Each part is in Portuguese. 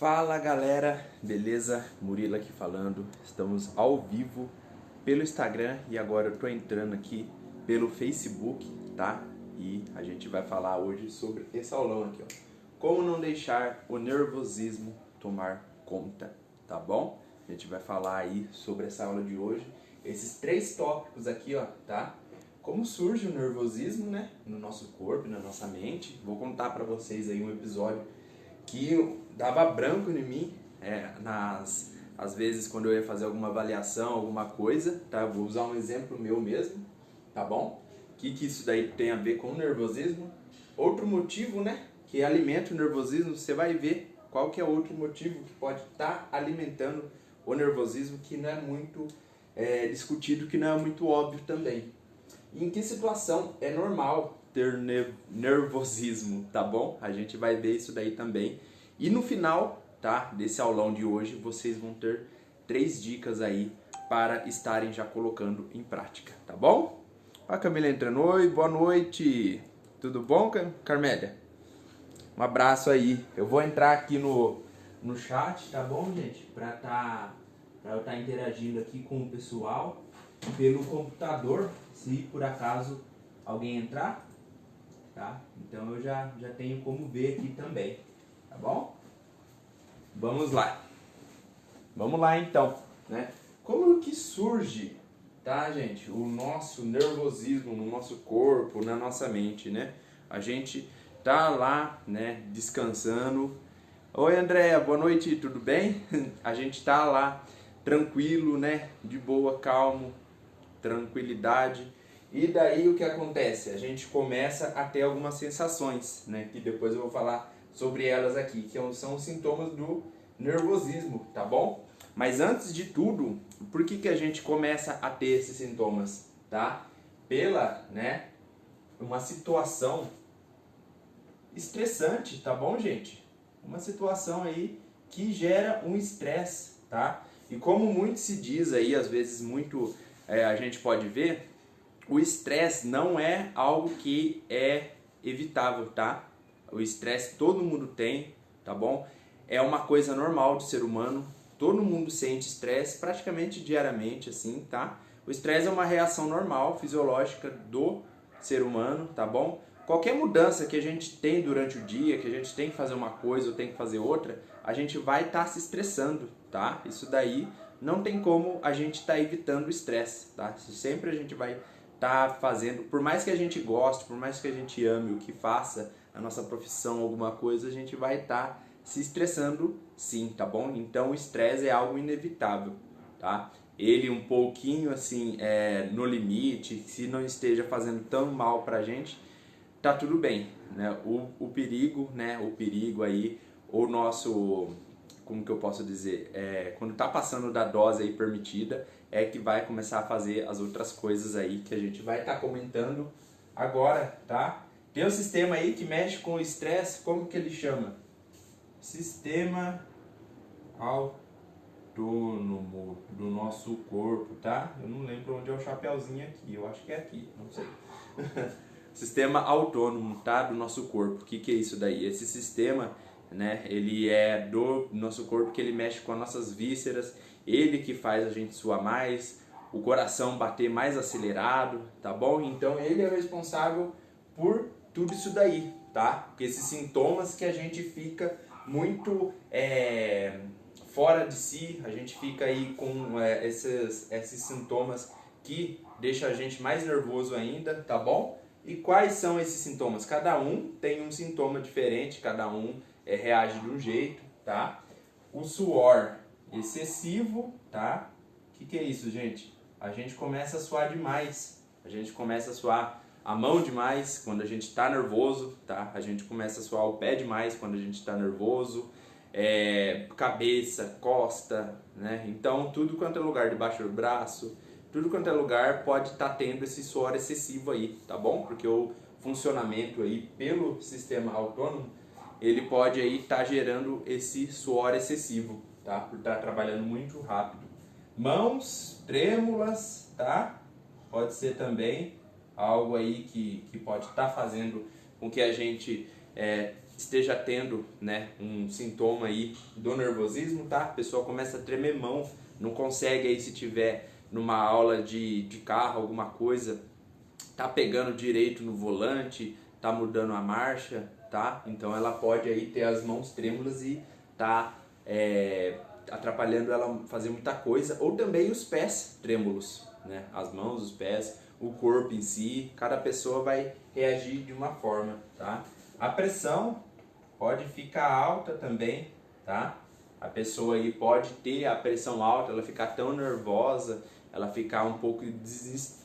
Fala galera, beleza? Murilo aqui falando. Estamos ao vivo pelo Instagram e agora eu tô entrando aqui pelo Facebook, tá? E a gente vai falar hoje sobre esse aulão aqui, ó. Como não deixar o nervosismo tomar conta, tá bom? A gente vai falar aí sobre essa aula de hoje, esses 3 tópicos aqui, ó, tá? Como surge o nervosismo, né, no nosso corpo, na nossa mente. Vou contar pra vocês aí um episódio que dava branco em mim, às vezes quando eu ia fazer alguma avaliação, alguma coisa, tá? Eu vou usar um exemplo meu mesmo, tá bom? O que isso daí tem a ver com o nervosismo? Outro motivo, né, que alimenta o nervosismo, você vai ver qual que é outro motivo que pode estar alimentando o nervosismo, que não é muito discutido, que não é muito óbvio também. E em que situação é normal ter nervosismo, tá bom? A gente vai ver isso daí também. E no final, tá, desse aulão de hoje, vocês vão ter 3 dicas aí para estarem já colocando em prática, tá bom? Ó a Camila entrando. Oi, boa noite. Tudo bom, Carmélia? Um abraço aí. Eu vou entrar aqui no chat, tá bom, gente? Pra eu estar interagindo aqui com o pessoal pelo computador, se por acaso alguém entrar, tá? Então eu já tenho como ver aqui também, tá bom? Vamos lá então, né? Como que surge, tá, gente, o nosso nervosismo no nosso corpo, na nossa mente, né? A gente tá lá, né, descansando. Oi, Andréia, boa noite, tudo bem? A gente tá lá tranquilo, né, de boa, calmo, tranquilidade. E daí o que acontece? A gente começa a ter algumas sensações, né? Que depois eu vou falar sobre elas aqui, que são os sintomas do nervosismo, tá bom? Mas antes de tudo, por que a gente começa a ter esses sintomas, tá? Pela, né, uma situação estressante, tá bom, gente? Uma situação aí que gera um estresse, tá? E como muito se diz aí, às vezes muito a gente pode ver, o estresse não é algo que é evitável, tá? O estresse todo mundo tem, tá bom? É uma coisa normal do ser humano, todo mundo sente estresse praticamente diariamente, assim, tá? O estresse é uma reação normal, fisiológica do ser humano, tá bom? Qualquer mudança que a gente tem durante o dia, que a gente tem que fazer uma coisa ou tem que fazer outra, a gente vai estar se estressando, tá? Isso daí não tem como a gente estar evitando o estresse, tá? Sempre a gente vai estar fazendo, por mais que a gente goste, por mais que a gente ame o que faça, a nossa profissão, alguma coisa, a gente vai estar se estressando sim, tá bom? Então o estresse é algo inevitável, tá? Ele um pouquinho assim, no limite, se não esteja fazendo tão mal pra gente, tá tudo bem, né? O perigo, né? O perigo aí, o nosso, como que eu posso dizer, quando tá passando da dose aí permitida, é que vai começar a fazer as outras coisas aí que a gente vai estar comentando agora, tá? Tem um sistema aí que mexe com o estresse, como que ele chama? Sistema autônomo do nosso corpo, tá? Eu não lembro onde é o chapeuzinho aqui, eu acho que é aqui, não sei. Sistema autônomo, tá? Do nosso corpo. O que é isso daí? Esse sistema, né, ele é do nosso corpo, que ele mexe com as nossas vísceras, ele que faz a gente suar mais, o coração bater mais acelerado, tá bom? Então ele é o responsável por tudo isso daí, tá? Porque esses sintomas que a gente fica muito fora de si, a gente fica aí com esses sintomas que deixam a gente mais nervoso ainda, tá bom? E quais são esses sintomas? Cada um tem um sintoma diferente, cada um reage de um jeito, tá? O suor excessivo, tá? O que é isso, gente? A gente começa a suar demais, a gente começa a suar a mão demais quando a gente está nervoso, tá? A gente começa a suar o pé demais quando a gente está nervoso, cabeça, costa, né? Então tudo quanto é lugar, debaixo do braço, tudo quanto é lugar pode estar tendo esse suor excessivo aí, tá bom? Porque o funcionamento aí pelo sistema autônomo, ele pode aí estar gerando esse suor excessivo, tá? Por estar trabalhando muito rápido. Mãos trêmulas, tá? Pode ser também algo aí que pode estar fazendo com que a gente esteja tendo, né, um sintoma aí do nervosismo, tá? A pessoa começa a tremer mão, não consegue aí, se tiver numa aula de carro, alguma coisa, tá pegando direito no volante, tá mudando a marcha, tá? Então ela pode aí ter as mãos trêmulas e tá atrapalhando ela fazer muita coisa, ou também os pés trêmulos, né? As mãos, os pés, o corpo em si, cada pessoa vai reagir de uma forma, tá? A pressão pode ficar alta também, tá? A pessoa aí pode ter a pressão alta, ela ficar tão nervosa, ela ficar um pouco de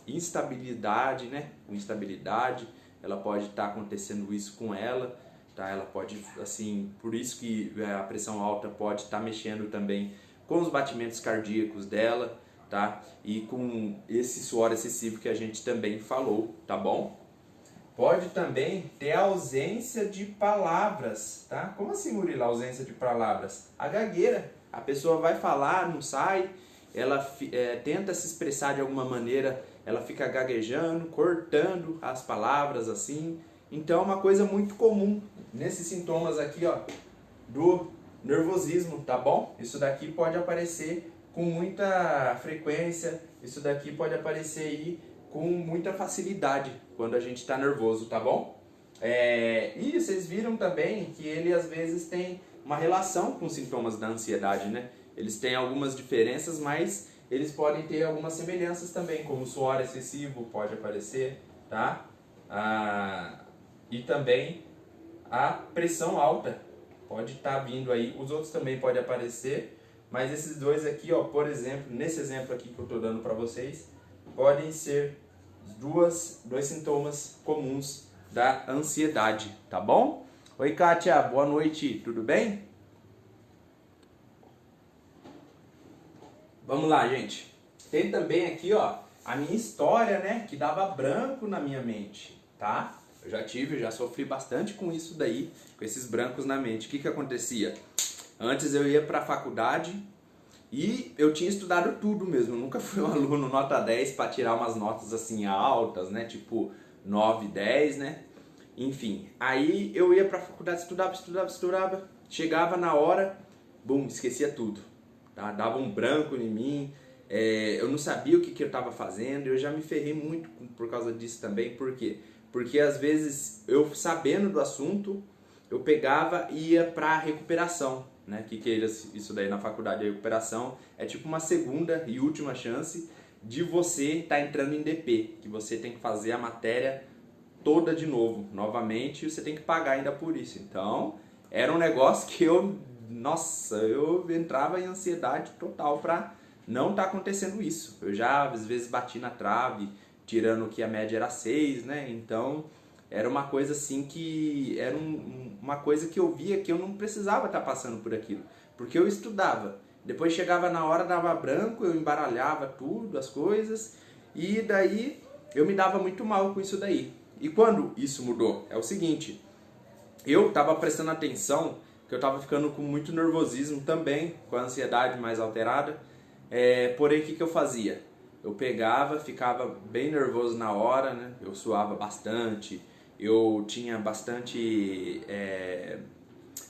instabilidade, né? Com instabilidade, ela pode estar acontecendo isso com ela, tá? Ela pode, assim, por isso que a pressão alta pode estar mexendo também com os batimentos cardíacos dela, tá? E com esse suor excessivo que a gente também falou, tá bom? Pode também ter ausência de palavras, tá? Como assim, Murilo, ausência de palavras? A gagueira. A pessoa vai falar, não sai, ela tenta se expressar de alguma maneira, ela fica gaguejando, cortando as palavras assim. Então é uma coisa muito comum nesses sintomas aqui, ó, do nervosismo, tá bom? Isso daqui pode aparecer com muita frequência, isso daqui pode aparecer aí com muita facilidade quando a gente está nervoso, tá bom? E vocês viram também que ele às vezes tem uma relação com os sintomas da ansiedade, né? Eles têm algumas diferenças, mas eles podem ter algumas semelhanças também, como suor excessivo pode aparecer, tá? E também a pressão alta pode estar vindo aí, os outros também podem aparecer, mas esses dois aqui, ó, por exemplo, nesse exemplo aqui que eu estou dando para vocês, podem ser dois sintomas comuns da ansiedade, tá bom? Oi, Kátia, boa noite, tudo bem? Vamos lá, gente. Tem também aqui, ó, a minha história, né, que dava branco na minha mente, tá? Eu já sofri bastante com isso daí, com esses brancos na mente. O que que acontecia? Antes eu ia para a faculdade e eu tinha estudado tudo mesmo. Eu nunca fui um aluno nota 10 para tirar umas notas assim altas, né? Tipo 9, 10, né? Enfim, aí eu ia para a faculdade, estudava. Chegava na hora, bum, esquecia tudo. Tá? Dava um branco em mim. Eu não sabia o que eu estava fazendo. Eu já me ferrei muito por causa disso também. Por quê? Porque às vezes eu, sabendo do assunto, eu pegava e ia para recuperação, né? Que é isso daí na faculdade? A recuperação é tipo uma segunda e última chance de você estar entrando em DP, que você tem que fazer a matéria toda de novo, novamente, e você tem que pagar ainda por isso. Então, era um negócio que eu entrava em ansiedade total para não estar acontecendo isso. Eu já às vezes bati na trave, tirando que a média era 6, né? Então, era uma coisa assim que era uma coisa que eu via que eu não precisava estar passando por aquilo, porque eu estudava. Depois chegava na hora, dava branco, eu embaralhava tudo, as coisas, e daí eu me dava muito mal com isso daí. E quando isso mudou? É o seguinte, eu estava prestando atenção, que eu estava ficando com muito nervosismo também, com a ansiedade mais alterada, porém o que eu fazia? Eu pegava, ficava bem nervoso na hora, né? Eu suava bastante, eu tinha bastante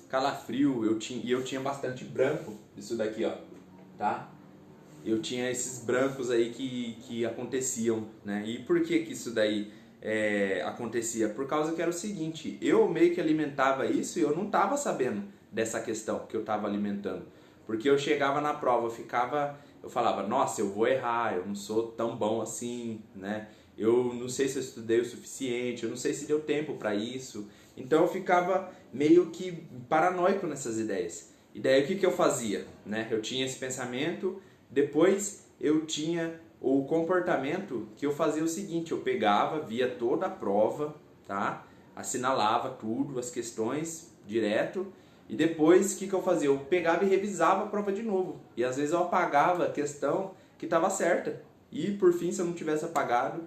calafrio, eu tinha bastante branco, isso daqui, ó, tá? Eu tinha esses brancos aí que aconteciam, né? E por que isso daí acontecia? Por causa que era o seguinte, eu meio que alimentava isso e eu não estava sabendo dessa questão que eu estava alimentando. Porque eu chegava na prova, eu falava, nossa, eu vou errar, eu não sou tão bom assim, né? Eu não sei se eu estudei o suficiente, eu não sei se deu tempo para isso. Então eu ficava meio que paranoico nessas ideias. E daí o que eu fazia? Né? Eu tinha esse pensamento, depois eu tinha o comportamento que eu fazia o seguinte, eu pegava, via toda a prova, tá? Assinalava tudo, as questões direto, e depois o que eu fazia? Eu pegava e revisava a prova de novo. E às vezes eu apagava a questão que estava certa. E por fim, se eu não tivesse apagado,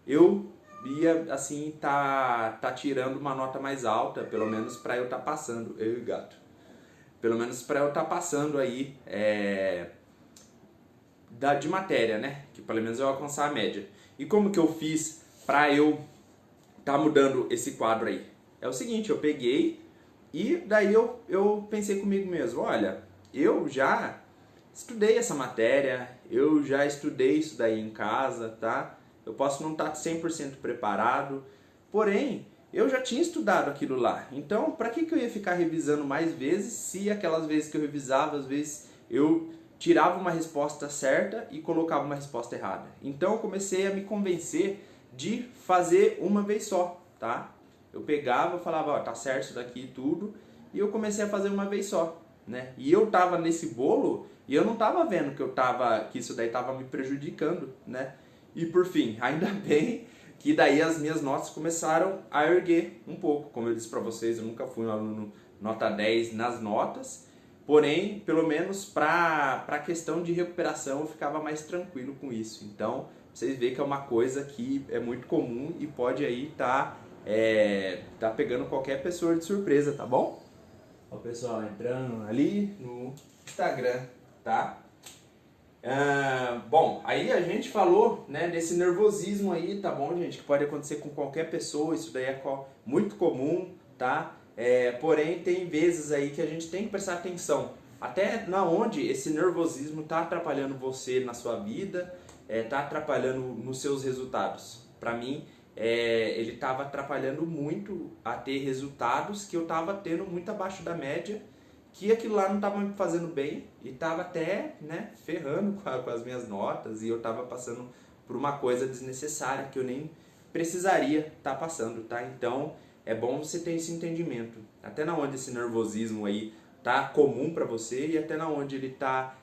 eu ia assim tá tirando uma nota mais alta, pelo menos para eu estar passando. Eu e o gato. Pelo menos para eu estar passando aí de matéria, né? Que pelo menos eu alcançar a média. E como que eu fiz para eu estar mudando esse quadro aí? É o seguinte, eu peguei, E daí eu pensei comigo mesmo, olha, eu já estudei essa matéria, eu já estudei isso daí em casa, tá? Eu posso não estar 100% preparado, porém, eu já tinha estudado aquilo lá. Então, para que eu ia ficar revisando mais vezes se aquelas vezes que eu revisava, às vezes eu tirava uma resposta certa e colocava uma resposta errada. Então, eu comecei a me convencer de fazer uma vez só, tá? Eu pegava e falava, ó, tá certo isso daqui e tudo, e eu comecei a fazer uma vez só, né? E eu tava nesse bolo e eu não tava vendo que isso daí tava me prejudicando, né? E por fim, ainda bem que daí as minhas notas começaram a erguer um pouco. Como eu disse para vocês, eu nunca fui um aluno nota 10 nas notas, porém, pelo menos para a questão de recuperação eu ficava mais tranquilo com isso. Então, vocês veem que é uma coisa que é muito comum e pode aí tá pegando qualquer pessoa de surpresa, tá bom? O pessoal entrando ali no Instagram, tá? Bom, aí a gente falou, né, desse nervosismo aí, tá bom, gente? Que pode acontecer com qualquer pessoa, isso daí é muito comum, tá? Porém, tem vezes aí que a gente tem que prestar atenção, até na onde esse nervosismo tá atrapalhando você na sua vida, tá atrapalhando nos seus resultados. Pra mim, ele estava atrapalhando muito a ter resultados que eu estava tendo muito abaixo da média, que aquilo lá não estava me fazendo bem e estava até, né, ferrando com as minhas notas, e eu estava passando por uma coisa desnecessária que eu nem precisaria estar passando, tá? Então é bom você ter esse entendimento, até na onde esse nervosismo aí tá comum para você e até na onde ele tá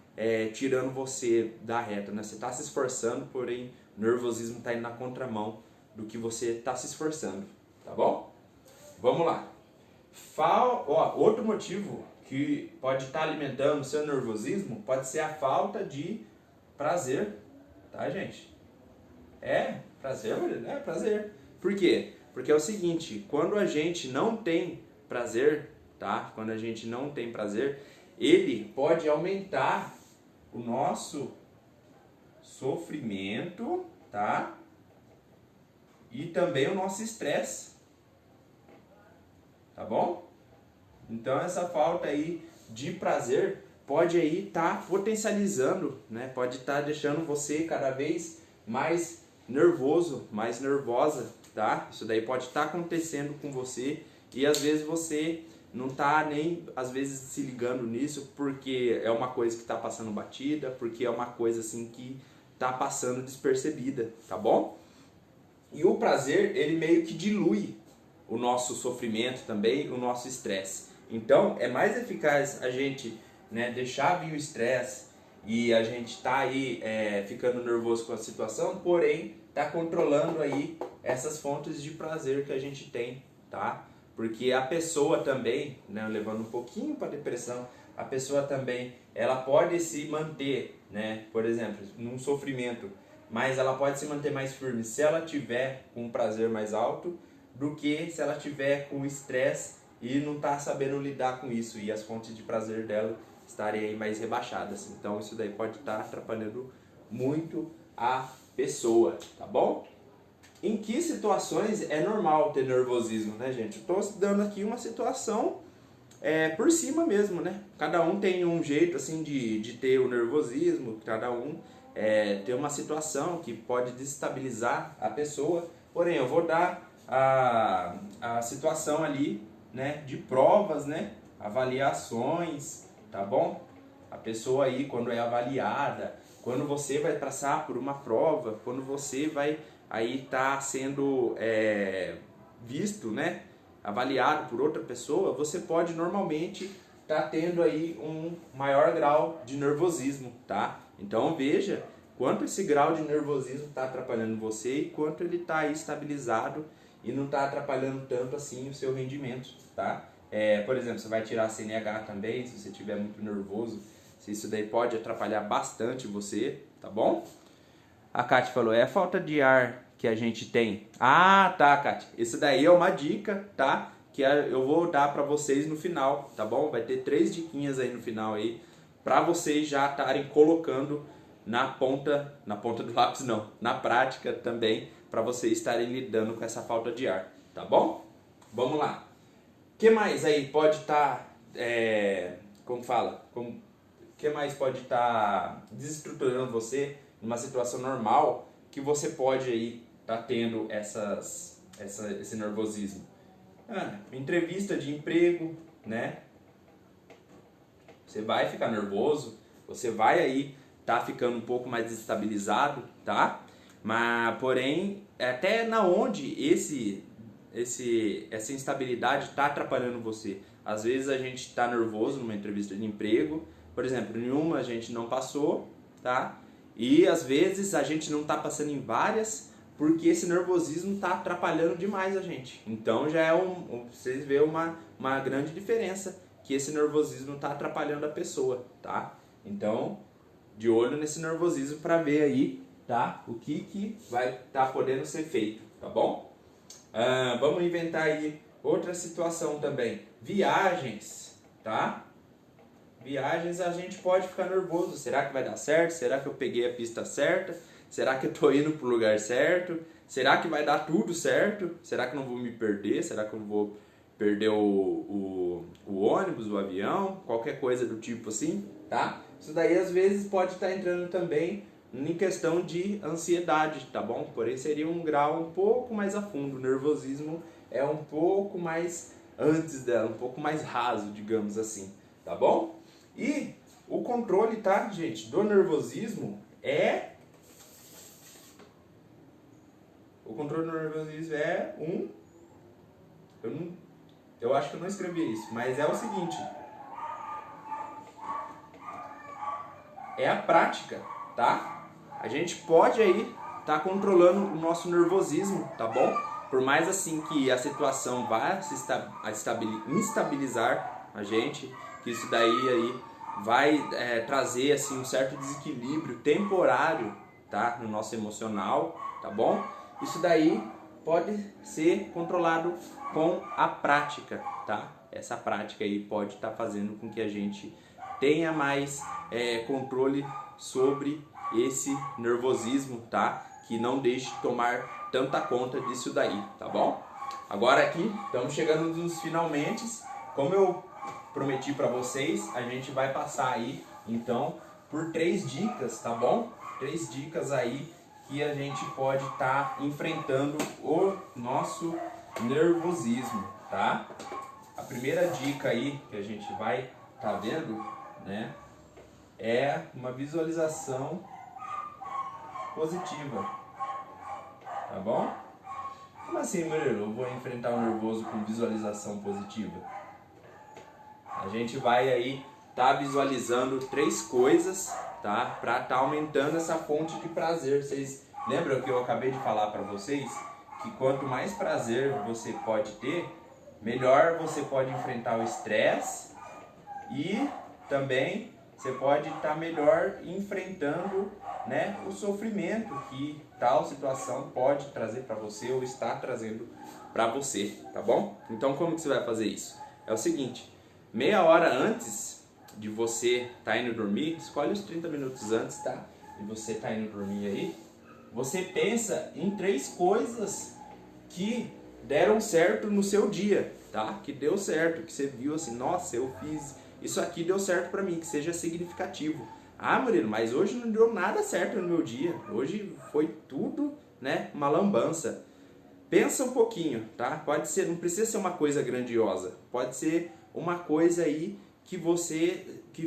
tirando você da reta, né? Você está se esforçando, porém o nervosismo está indo na contramão do que você está se esforçando, tá bom? Vamos lá. Outro motivo que pode estar alimentando o seu nervosismo pode ser a falta de prazer, tá, gente? Prazer, é prazer. Por quê? Porque é o seguinte, quando a gente não tem prazer, tá? Quando a gente não tem prazer, ele pode aumentar o nosso sofrimento, tá? E também o nosso estresse, tá bom? Então essa falta aí de prazer pode aí estar potencializando, né? Pode estar deixando você cada vez mais nervoso, mais nervosa, tá? Isso daí pode estar acontecendo com você e às vezes você não tá nem às vezes se ligando nisso porque é uma coisa que está passando batida, porque é uma coisa assim que está passando despercebida, tá bom? E o prazer, ele meio que dilui o nosso sofrimento também, o nosso estresse. Então, é mais eficaz a gente, né, deixar vir o estresse e a gente tá aí ficando nervoso com a situação, porém, tá controlando aí essas fontes de prazer que a gente tem, tá? Porque a pessoa também, né, levando um pouquinho para depressão, a pessoa também, ela pode se manter, né, por exemplo, num sofrimento, mas ela pode se manter mais firme se ela tiver um prazer mais alto do que se ela tiver com estresse e não tá sabendo lidar com isso e as fontes de prazer dela estarem aí mais rebaixadas. Então isso daí pode estar atrapalhando muito a pessoa, tá bom? Em que situações é normal ter nervosismo, né, gente? Eu tô dando aqui uma situação por cima mesmo, né? Cada um tem um jeito assim de ter o nervosismo, cada um tem uma situação que pode desestabilizar a pessoa. Porém, eu vou dar a situação ali, né, de provas, né, avaliações, tá bom? A pessoa aí, quando é avaliada, quando você vai passar por uma prova, quando você vai aí tá sendo visto, né, avaliado por outra pessoa, você pode normalmente tá tendo aí um maior grau de nervosismo, tá? Então veja quanto esse grau de nervosismo está atrapalhando você e quanto ele está aí estabilizado e não está atrapalhando tanto assim o seu rendimento, tá? Por exemplo, você vai tirar a CNH também, se você estiver muito nervoso, se isso daí pode atrapalhar bastante você, tá bom? A Kátia falou, é a falta de ar que a gente tem. Ah, tá, Kátia. Isso daí é uma dica, tá? Que eu vou dar pra vocês no final, tá bom? Vai ter 3 diquinhas aí no final aí, pra vocês já estarem colocando na ponta do lápis não, na prática também, pra vocês estarem lidando com essa falta de ar, tá bom? Vamos lá. que mais aí pode estar, como fala, que mais pode estar desestruturando você numa situação normal que você pode aí estar tendo esse nervosismo? Entrevista de emprego, né? Você vai ficar nervoso, você vai aí tá ficando um pouco mais desestabilizado, tá? Mas, porém, até na onde essa instabilidade está atrapalhando você. Às vezes a gente está nervoso numa entrevista de emprego, por exemplo, em uma a gente não passou, tá? E às vezes a gente não está passando em várias porque esse nervosismo está atrapalhando demais a gente. Então já é vocês vê uma grande diferença que esse nervosismo está atrapalhando a pessoa, tá? Então, de olho nesse nervosismo para ver aí, tá? O que vai estar podendo ser feito, tá bom? Vamos inventar aí outra situação também. Viagens, tá? Viagens a gente pode ficar nervoso. Será que vai dar certo? Será que eu peguei a pista certa? Será que eu tô indo pro lugar certo? Será que vai dar tudo certo? Será que eu não vou me perder? Será que eu não vou perder o ônibus, o avião? Qualquer coisa do tipo assim, tá? Isso daí às vezes pode estar entrando também em questão de ansiedade, tá bom? Porém seria um grau um pouco mais a fundo. O nervosismo é um pouco mais antes dela, um pouco mais raso, digamos assim, tá bom? E o controle, tá, gente, do nervosismo o controle do nervosismo eu acho que eu não escrevi isso, mas é o seguinte: é a prática, tá? A gente pode aí tá controlando o nosso nervosismo, tá bom? Por mais assim que a situação vá instabilizar a gente, que isso daí aí vai trazer assim um certo desequilíbrio temporário, tá? No nosso emocional, tá bom? Isso daí pode ser controlado com a prática, tá? Essa prática aí pode estar fazendo com que a gente tenha mais controle sobre esse nervosismo, tá? Que não deixe tomar tanta conta disso daí, tá bom? Agora aqui, estamos chegando nos finalmente. Como eu prometi para vocês, a gente vai passar aí, então, por 3 dicas, tá bom? 3 dicas aí que a gente pode estar enfrentando o nosso nervosismo, tá? A primeira dica aí que a gente vai estar vendo, né, é uma visualização positiva, tá bom? Como assim, Murilo? Eu vou enfrentar o nervoso com visualização positiva? A gente vai aí tá visualizando 3 coisas, tá? Para tá aumentando essa fonte de prazer. Vocês lembram que eu acabei de falar para vocês que quanto mais prazer você pode ter, melhor você pode enfrentar o estresse e também você pode estar melhor enfrentando, né, o sofrimento que tal situação pode trazer para você ou está trazendo para você, tá bom? Então como que você vai fazer isso? É o seguinte: meia hora antes de você estar indo dormir, escolhe os 30 minutos antes, tá? E você tá indo dormir aí, você pensa em 3 coisas que deram certo no seu dia, tá? Que deu certo, que você viu assim, nossa, eu fiz isso aqui, deu certo pra mim, que seja significativo. Ah, Murilo, mas hoje não deu nada certo no meu dia. Hoje foi tudo, né, uma lambança. Pensa um pouquinho, tá? Pode ser, não precisa ser uma coisa grandiosa. Pode ser uma coisa aí que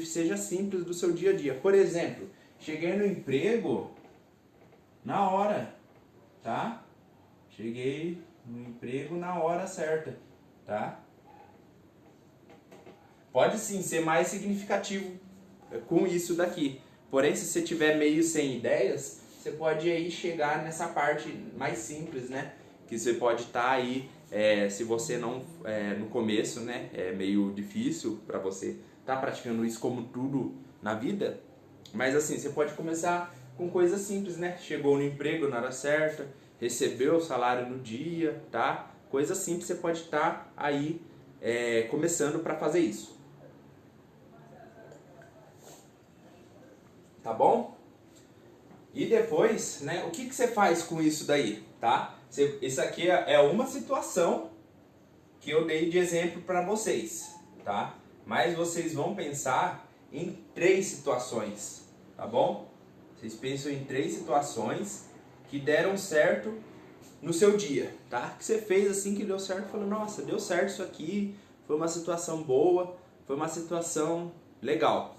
seja simples do seu dia a dia. Por exemplo, cheguei no emprego na hora, tá? Cheguei no emprego na hora certa, tá? Pode sim ser mais significativo com isso daqui. Porém, se você tiver meio sem ideias, você pode aí chegar nessa parte mais simples, né? Que você pode estar aí, se você não, no começo, né? É meio difícil para você estar praticando isso como tudo na vida. Mas assim, você pode começar com coisas simples, né? Chegou no emprego na hora certa, recebeu o salário no dia, tá? Coisa simples, você pode estar aí começando para fazer isso. Tá bom? E depois, né, o que você faz com isso daí, tá? Isso aqui é uma situação que eu dei de exemplo para vocês, tá? Mas vocês vão pensar em 3 situações, tá bom? Vocês pensam em 3 situações que deram certo no seu dia, tá? Que você fez assim que deu certo, falou, nossa, deu certo isso aqui, foi uma situação boa, foi uma situação legal.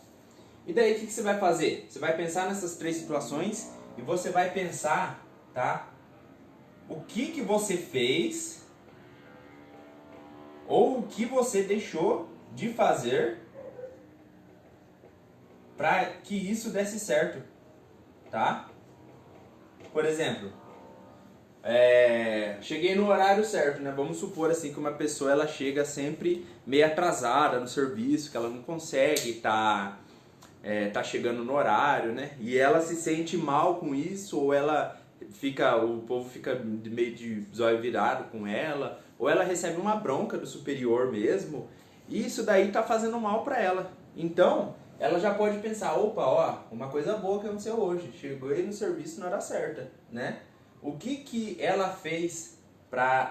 E daí o que você vai fazer? Você vai pensar nessas 3 situações e você vai pensar, tá? O que você fez ou o que você deixou de fazer para que isso desse certo, tá? Por exemplo, cheguei no horário certo, né? Vamos supor assim que uma pessoa ela chega sempre meio atrasada no serviço, que ela não consegue tá chegando no horário, né? E ela se sente mal com isso, ou o povo fica meio de zóio virado com ela, ou ela recebe uma bronca do superior mesmo, e isso daí tá fazendo mal para ela. Então, ela já pode pensar, opa, ó, uma coisa boa que aconteceu hoje, chegou aí no serviço na hora certa, né? O que ela fez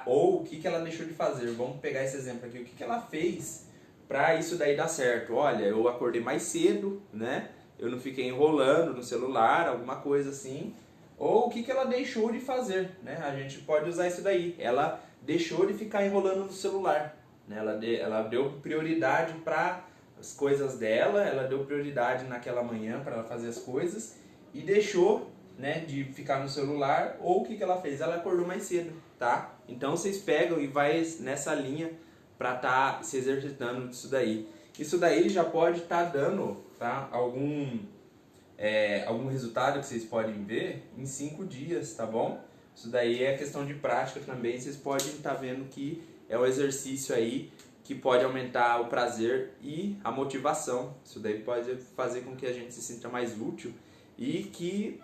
ou o que ela deixou de fazer? Vamos pegar esse exemplo aqui, o que ela fez para isso daí dar certo? Olha, eu acordei mais cedo, né? Eu não fiquei enrolando no celular, alguma coisa assim. Ou o que ela deixou de fazer, né? A gente pode usar isso daí. Ela deixou de ficar enrolando no celular, né? Ela deu prioridade para as coisas dela, ela deu prioridade naquela manhã para ela fazer as coisas e deixou, né, de ficar no celular. Ou o que ela fez? Ela acordou mais cedo, tá? Então vocês pegam e vai nessa linha para estar se exercitando disso daí. Isso daí já pode estar dando, tá, algum resultado que vocês podem ver em 5 dias, tá bom? Isso daí é questão de prática também, vocês podem estar vendo que é um exercício aí que pode aumentar o prazer e a motivação. Isso daí pode fazer com que a gente se sinta mais útil e que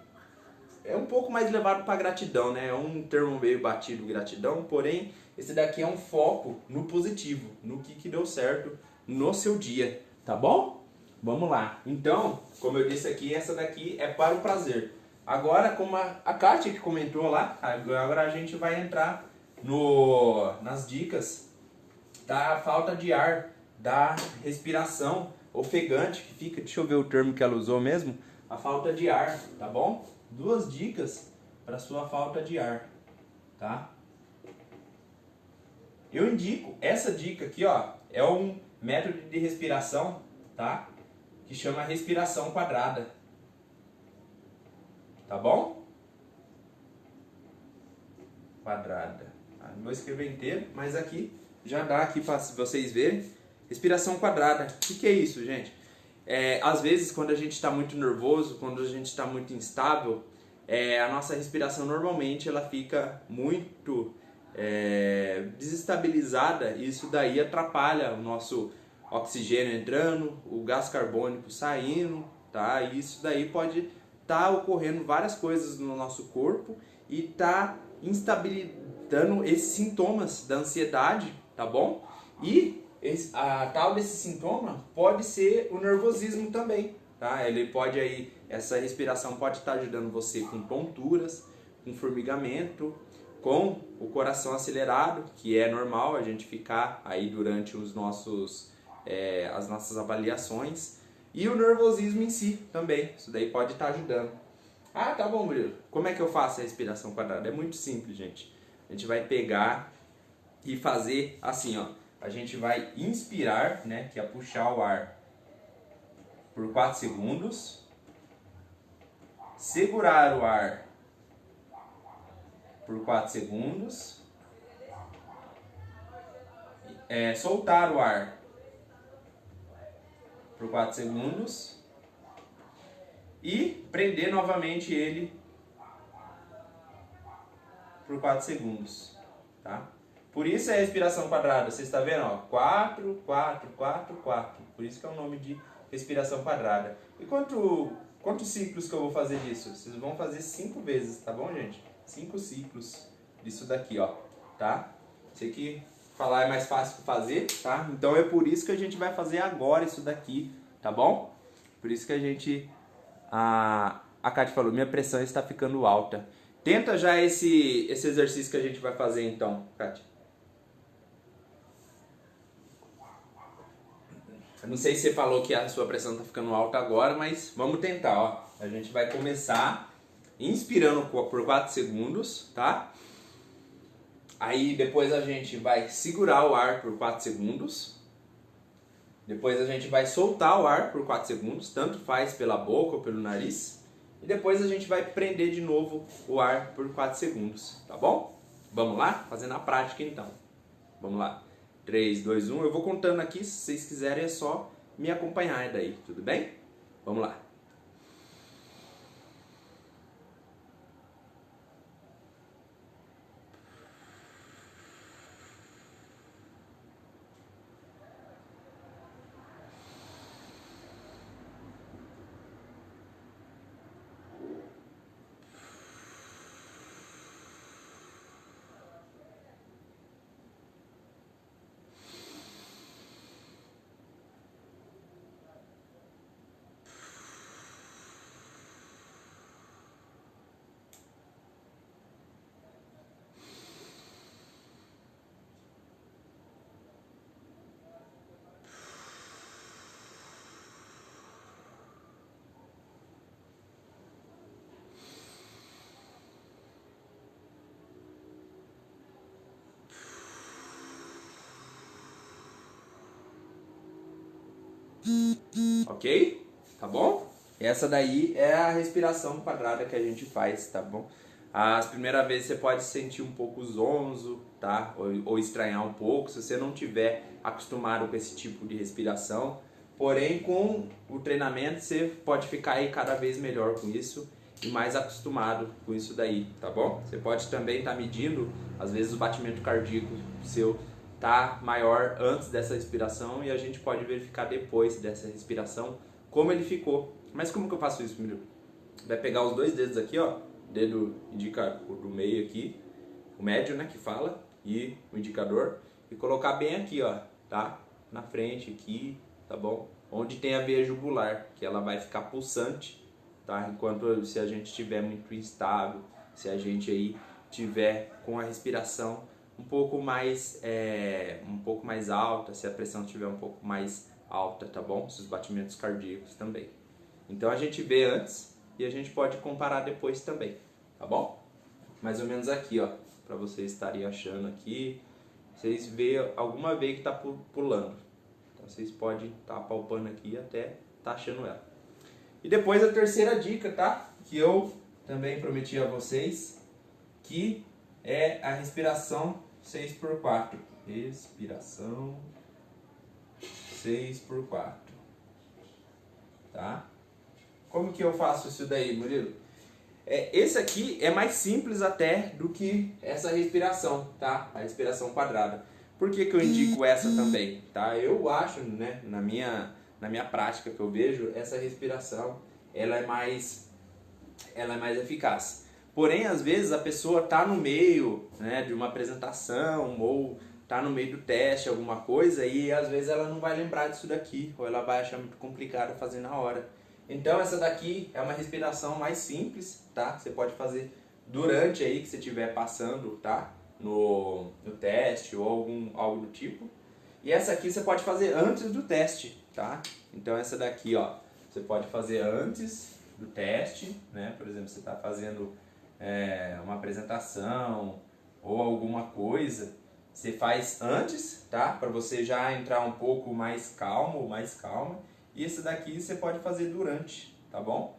é um pouco mais levado para gratidão, né? É um termo meio batido, gratidão, porém esse daqui é um foco no positivo, no que deu certo no seu dia, tá bom? Vamos lá. Então, como eu disse aqui, essa daqui é para o prazer. Agora, como a Kátia que comentou lá, agora a gente vai entrar nas dicas da falta de ar, da respiração ofegante que fica. Deixa eu ver o termo que ela usou mesmo. A falta de ar, tá bom? 2 dicas para sua falta de ar, tá? Eu indico, essa dica aqui, ó, é um método de respiração, tá? Que chama respiração quadrada. Tá bom? Quadrada. Não vou escrever inteiro, mas aqui já dá aqui para vocês verem. Respiração quadrada. O que é isso, gente? Às vezes, quando a gente está muito nervoso, quando a gente está muito instável, a nossa respiração normalmente ela fica muito desestabilizada e isso daí atrapalha o nosso oxigênio entrando, o gás carbônico saindo, tá? E isso daí pode estar ocorrendo várias coisas no nosso corpo e tá instabilizando esses sintomas da ansiedade, tá bom? E a tal desse sintoma pode ser o nervosismo também, tá? Essa respiração pode estar ajudando você com tonturas, com formigamento, com o coração acelerado, que é normal a gente ficar aí durante as nossas avaliações, e o nervosismo em si também, isso daí pode estar ajudando. Ah, tá bom, Murilo, como é que eu faço a respiração quadrada? É muito simples, gente. A gente vai pegar e fazer assim, ó. A gente vai inspirar, né, que é puxar o ar por 4 segundos, segurar o ar por 4 segundos, soltar o ar por 4 segundos e prender novamente ele por 4 segundos, tá? Por isso é a respiração quadrada, você está vendo, ó, 4, 4, 4, 4, por isso que é o nome de respiração quadrada. E quantos ciclos que eu vou fazer disso? Vocês vão fazer 5 vezes, tá bom, gente? 5 ciclos disso daqui, ó, tá? Sei que falar é mais fácil que fazer, tá? Então é por isso que a gente vai fazer agora isso daqui, tá bom? Por isso que a Kátia falou, minha pressão está ficando alta. Tenta já esse exercício que a gente vai fazer então, Kátia. Eu não sei se você falou que a sua pressão tá ficando alta agora, mas vamos tentar, ó. A gente vai começar inspirando por 4 segundos, tá? Aí depois a gente vai segurar o ar por 4 segundos. Depois a gente vai soltar o ar por 4 segundos, tanto faz pela boca ou pelo nariz. E depois a gente vai prender de novo o ar por 4 segundos, tá bom? Vamos lá? Fazendo a prática então. Vamos lá. 3, 2, 1. Eu vou contando aqui, se vocês quiserem é só me acompanhar daí, tudo bem? Vamos lá. Ok? Tá bom? Essa daí é a respiração quadrada que a gente faz, tá bom? As primeiras vezes você pode sentir um pouco zonzo, tá? Ou estranhar um pouco, se você não tiver acostumado com esse tipo de respiração. Porém, com o treinamento, você pode ficar aí cada vez melhor com isso e mais acostumado com isso daí, tá bom? Você pode também estar medindo, às vezes, o batimento cardíaco seu tá maior antes dessa respiração e a gente pode verificar depois dessa respiração como ele ficou. Mas como que eu faço isso primeiro? Vai pegar os 2 dedos aqui, ó, dedo indicador do meio aqui, o médio, né, que fala, e o indicador, e colocar bem aqui, ó, tá? Na frente aqui, tá bom? Onde tem a veia jugular, que ela vai ficar pulsante, tá? Enquanto se a gente estiver muito instável, se a gente aí tiver com a respiração um pouco mais alta, se a pressão estiver um pouco mais alta, tá bom? Se os batimentos cardíacos também. Então a gente vê antes e a gente pode comparar depois também, tá bom? Mais ou menos aqui, ó, para vocês estarem achando aqui, vocês veem alguma veia que tá pulando. Então vocês podem estar palpando aqui até tá achando ela. E depois a terceira dica, tá? Que eu também prometi a vocês, que é a respiração 6x4. Respiração 6x4. Tá? Como que eu faço isso daí, Murilo? Esse aqui é mais simples até do que essa respiração, tá? A respiração quadrada. Por que que eu indico essa também? Tá? Eu acho, né, na minha prática que eu vejo, essa respiração ela é mais eficaz. Porém, às vezes a pessoa está no meio, né, de uma apresentação ou está no meio do teste, alguma coisa, e às vezes ela não vai lembrar disso daqui, ou ela vai achar muito complicado fazer na hora. Então essa daqui é uma respiração mais simples, tá? Você pode fazer durante aí que você estiver passando, tá? No teste ou algo do tipo. E essa aqui você pode fazer antes do teste, tá? Então essa daqui, ó, você pode fazer antes do teste, né? Por exemplo, você está fazendo uma apresentação ou alguma coisa, você faz antes, tá? Para você já entrar um pouco mais calmo, mais calma. E esse daqui você pode fazer durante, tá bom?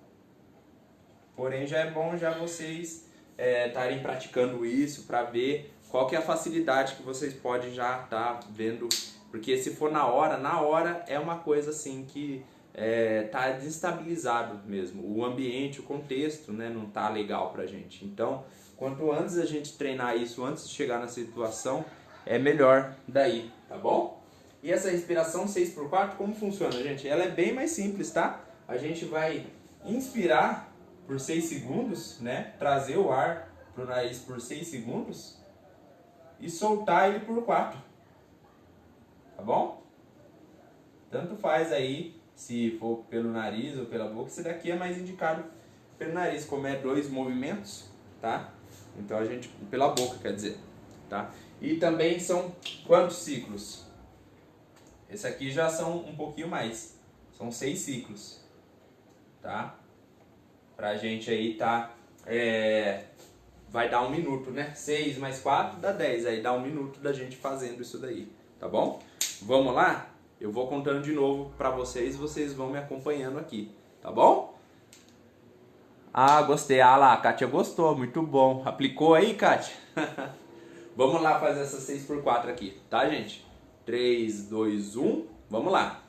Porém, já é bom já vocês estarem praticando isso para ver qual que é a facilidade que vocês podem já estar vendo. Porque se for na hora é uma coisa assim que tá desestabilizado mesmo. O ambiente, o contexto, né, não tá legal pra gente. Então, quanto antes a gente treinar isso, antes de chegar na situação, é melhor daí, tá bom? E essa respiração 6x4, como funciona, gente? Ela é bem mais simples, tá? A gente vai inspirar por 6 segundos, né? Trazer o ar pro nariz por 6 segundos e soltar ele por 4. Tá bom? Tanto faz aí se for pelo nariz ou pela boca. Esse daqui é mais indicado pelo nariz, como é 2 movimentos, tá? Então a gente, pela boca, quer dizer, tá? E também são quantos ciclos? Esse aqui já são um pouquinho mais. São 6 ciclos, tá? Pra gente aí tá... vai dar 1 minuto, né? 6 mais 4 dá 10. Aí dá 1 minuto da gente fazendo isso daí, tá bom? Vamos lá? Eu vou contando de novo pra vocês, vocês vão me acompanhando aqui, tá bom? Ah, gostei. Ah lá, a Kátia gostou, muito bom. Aplicou aí, Kátia? Vamos lá fazer essas 6x4 aqui, tá, gente? 3, 2, 1, vamos lá.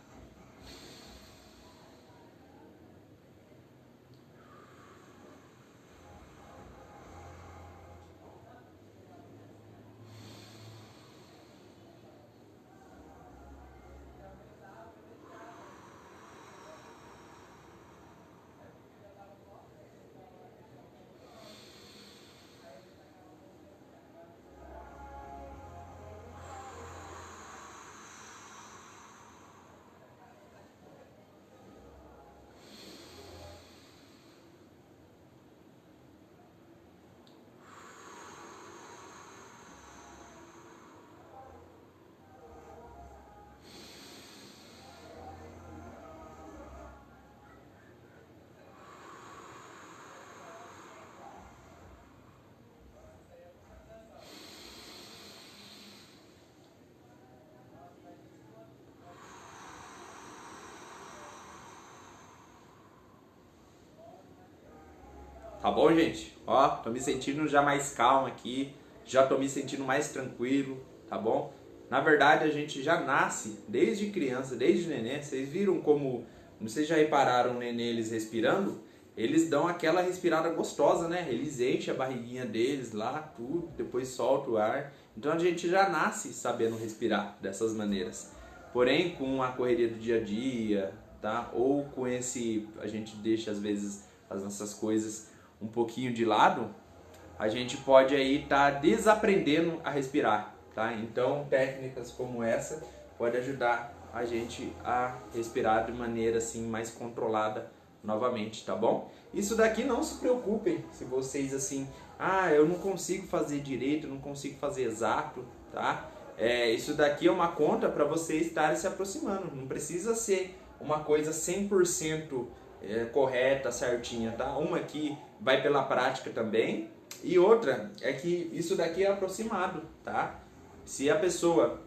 Tá bom, gente? Ó, tô me sentindo já mais calmo aqui, já tô me sentindo mais tranquilo, tá bom? Na verdade, a gente já nasce desde criança, desde neném. Vocês viram como, vocês já repararam o neném eles respirando? Eles dão aquela respirada gostosa, né? Eles enchem a barriguinha deles lá, tudo, depois solta o ar. Então a gente já nasce sabendo respirar dessas maneiras. Porém, com a correria do dia a dia, tá? Ou com esse, a gente deixa às vezes as nossas coisas um pouquinho de lado, a gente pode aí estar desaprendendo a respirar, tá? Então técnicas como essa pode ajudar a gente a respirar de maneira assim mais controlada novamente, tá bom? Isso daqui não se preocupem se vocês assim, eu não consigo fazer direito, não consigo fazer exato, tá? Isso daqui é uma conta para você estar se aproximando, não precisa ser uma coisa 100% correta, certinha, tá? Uma aqui vai pela prática também e outra é que isso daqui é aproximado, tá? Se a pessoa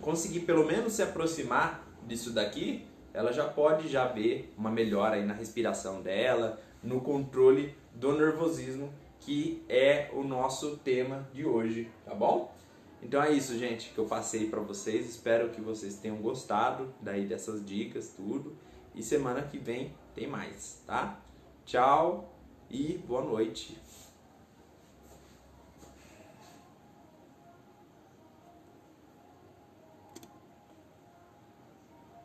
conseguir pelo menos se aproximar disso daqui, ela já pode já ver uma melhora aí na respiração dela, no controle do nervosismo, que é o nosso tema de hoje, tá bom? Então é isso, gente, que eu passei para vocês. Espero que vocês tenham gostado daí dessas dicas, tudo. E semana que vem tem mais, tá? Tchau e boa noite.